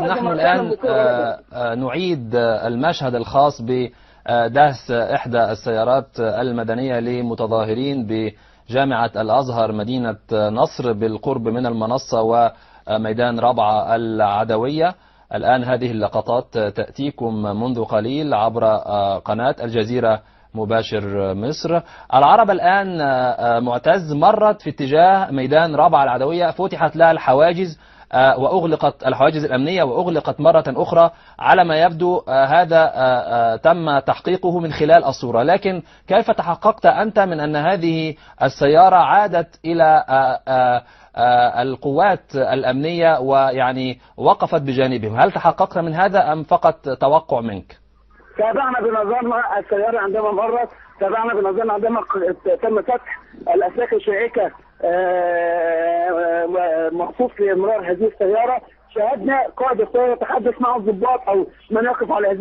نحن الآن نعيد المشهد الخاص بدهس إحدى السيارات المدنية لمتظاهرين بجامعة الأزهر مدينة نصر بالقرب من المنصة وميدان رابعة العدوية. الآن هذه اللقطات تأتيكم منذ قليل عبر قناة الجزيرة مباشر مصر. العرب الآن معتز مرت في اتجاه ميدان رابعة العدوية، فتحت لها الحواجز وأغلقت الحواجز الأمنية وأغلقت مرة أخرى. على ما يبدو هذا تم تحقيقه من خلال الصورة، لكن كيف تحققت أنت من أن هذه السيارة عادت إلى القوات الأمنية ويعني وقفت بجانبهم؟ هل تحققت من هذا أم فقط توقع منك؟ تابعنا بنظرنا السيارة عندما مرت، تابعنا بنظرنا عندما تم فتح الأسلاك الشائكة مخصوص لإمرار هذه السيارة. شاهدنا قائد السيارة يتحدث مع الضباط أو من يقف على هذه